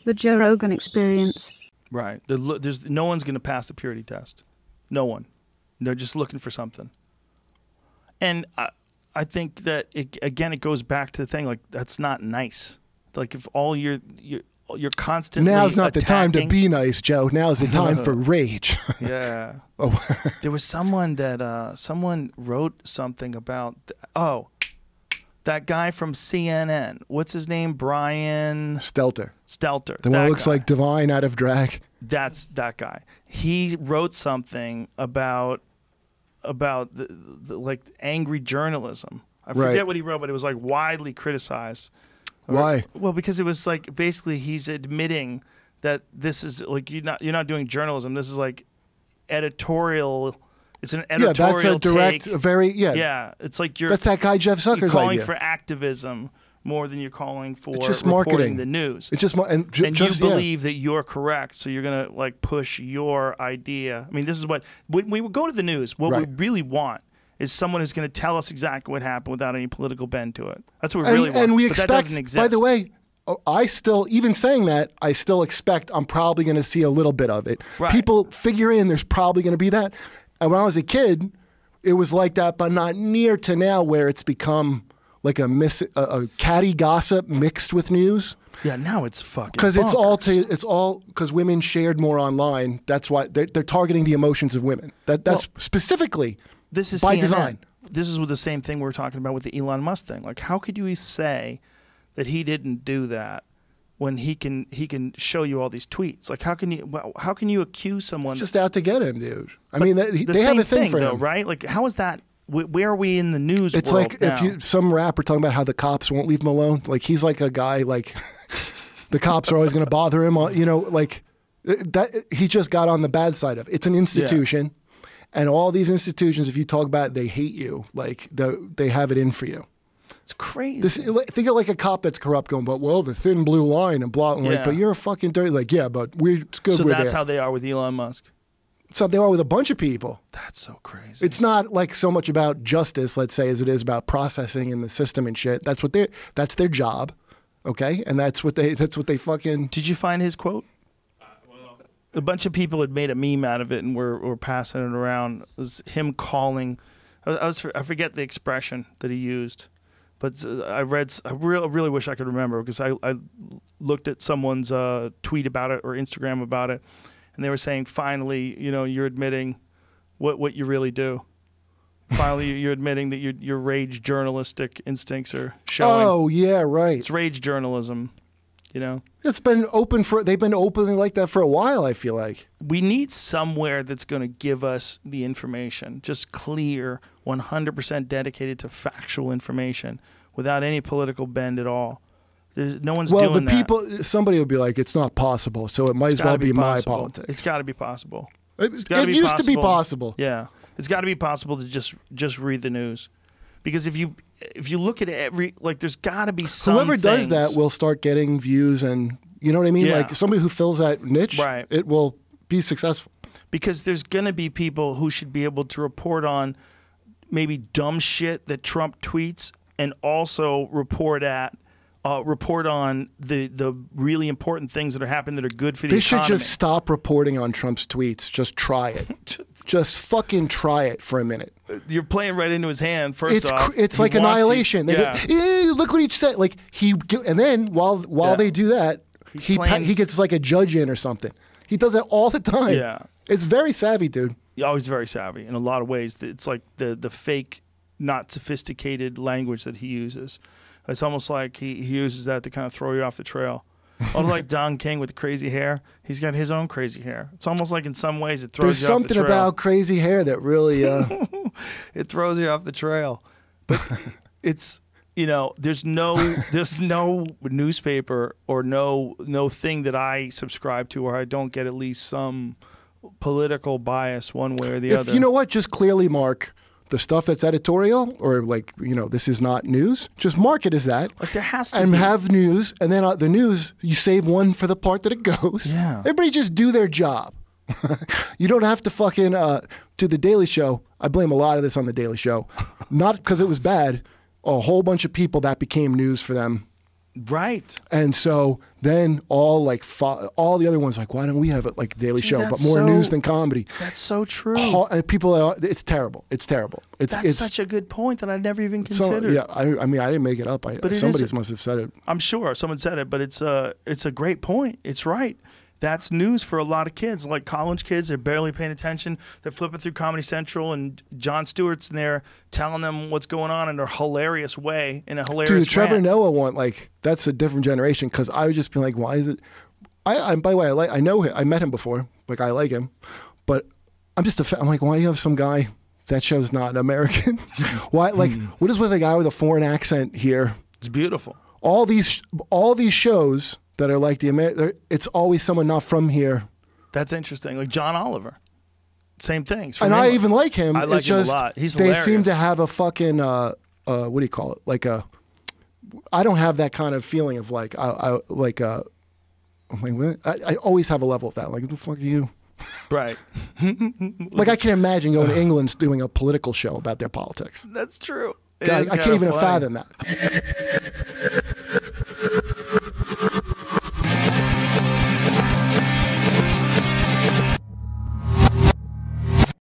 The Joe Rogan Experience. Right. There's no one's going to pass the purity test. No one. They're just looking for something. And I think that it goes back to the thing, like, that's not nice. Like, if all you're constantly now's not the time to attacking- be nice, Joe. Now's the time for rage. Yeah. Oh. There was someone that someone wrote something about that guy from CNN. What's his name? Brian Stelter. Stelter. The one That that looks guy. like Divine out of drag. That's that guy. He wrote something about the like angry journalism. I forget Right. what he wrote, but it was like widely criticized. Why? Well, because it was like basically he's admitting that this is like you're not doing journalism. This is like editorial. It's an Yeah, editorial that's a direct, take. yeah. It's like you're That's that guy Jeff you're Zucker's calling idea. for activism more than you're calling for It's just reporting marketing. the news. It's just and And just, you believe that you're correct, so you're gonna like push your idea. I mean, this is what when we go to the news. What Right. we really want is someone who's going to tell us exactly what happened without any political bend to it. That's what we really want. And we but that expect. doesn't exist. By the way, I still, even saying that, I still expect I'm probably going to see a little bit of it. Right. People figure in there's probably going to be that. And when I was a kid, it was like that, but not near to now where it's become like a catty gossip mixed with news. yeah, now it's fucking Because it's bonkers. all because women shared more online. That's why they're targeting the emotions of women. That's specifically This is by CNN. design. This is with the same thing we were talking about with the Elon Musk thing. Like, how could you say that he didn't do that when he can show you all these tweets? Like, how can you accuse someone? It's just out to get him, dude. I mean, they the have same a thing for though, him. right? Like, how is that? Where are we in the news It's world like now? if some rapper talking about how the cops won't leave him alone. Like he's like a guy like the cops are always going to bother him. You know, like that. He just got on the bad side of it. It's an institution, and all these institutions, if you talk about it, they hate you. Like they have it in for you. It's crazy. Think of like a cop that's corrupt going, but well, the thin blue line and blah. And like, Yeah. but you're a fucking dirty. Like, yeah, but it's good. so we're that's there. how they are with Elon Musk. So they are with a bunch of people. That's so crazy. It's not like so much about justice, let's say, as it is about processing in the system and shit. That's their job, okay? And that's what they fucking. Did you find his quote? A bunch of people had made a meme out of it and were passing it around. It was him calling. I forget the expression that he used, but I really wish I could remember because I looked at someone's tweet about it or Instagram about it, and they were saying, finally, you're admitting what you really do. Finally, you're admitting that your rage journalistic instincts are showing. Oh yeah, right. It's rage journalism, It's been open they've been openly like that for a while. I feel like We need somewhere that's going to give us the information, just clear, 100% dedicated to factual information without any political bend at all. No one's well, doing the that. people, somebody would be like, it's not possible, so it might It's as well gotta be my possible. politics. It's got to be possible. It gotta be used to be possible. possible. Yeah, it's got to be possible to just read the news, because if you look at there's got to be some. Whoever things- does that will start getting views, and you know what I mean. Yeah. Like somebody who fills that niche, Right. it will be successful. because there's going to be people who should be able to report on maybe dumb shit that Trump tweets, and also report on the really important things that are happening that are good for the They should economy. just stop reporting on Trump's tweets. Just try it. Just fucking try it for a minute. You're playing right into his hand. First off, It's He like wants you- annihilation. They yeah. go, "Eh, look what he said. Like and then while Yeah. they do that, He's he playing- gets like a judge in or something. He does that all the time. Yeah. It's very savvy, dude. He's always very savvy in a lot of ways. It's like the fake, not sophisticated language that he uses. It's almost like he uses that to kind of throw you off the trail. Like Don King with the crazy hair, he's got his own crazy hair. It's almost like in some ways it throws There's you off the something trail. about crazy hair that really. It throws you off the trail. But it's there's no newspaper or no thing that I subscribe to where I don't get at least some political bias one way or the If other. you know what, just clearly mark the stuff that's editorial or like this is not news. Just mark it as that. Like there has to and be. have news, and then the news you save one for the part that it goes. Yeah. Everybody just do their job. You don't have to fucking do the Daily Show. I blame a lot of this on the Daily Show, not because it was bad. A whole bunch of people that became news for them Right. And so then all the other ones like, why don't we have it like Daily Show, but that's more so- news than comedy? That's so true. And people, it's terrible. It's terrible. That's such a good point that I never even considered. yeah, I mean, I didn't make it up. Somebody must have said it. I'm sure someone said it, but it's a great point. It's right. That's news for a lot of kids, like college kids. They're barely paying attention. They're flipping through Comedy Central, and Jon Stewart's in there telling them what's going on in a hilarious way, in a hilarious Dude, Trevor rant. Noah that's a different generation, because I would just be like, why is it? By the way, I know him. I met him before. Like, I like him, but I'm just I'm like, why you have some guy? That show's not American. Why? Like, what is with a guy with a foreign accent here? It's beautiful. All these shows that are like it's always someone not from here. That's interesting. Like John Oliver, same thing. And I even like him. I like it's him just, a lot. He's they hilarious. seem to have a fucking what do you call it? Like I don't have that kind of feeling of like I'm like, I always have a level of that. Like, who the fuck are you? Right. Like, I can imagine going to England doing a political show about their politics. That's true. I can't even fathom that.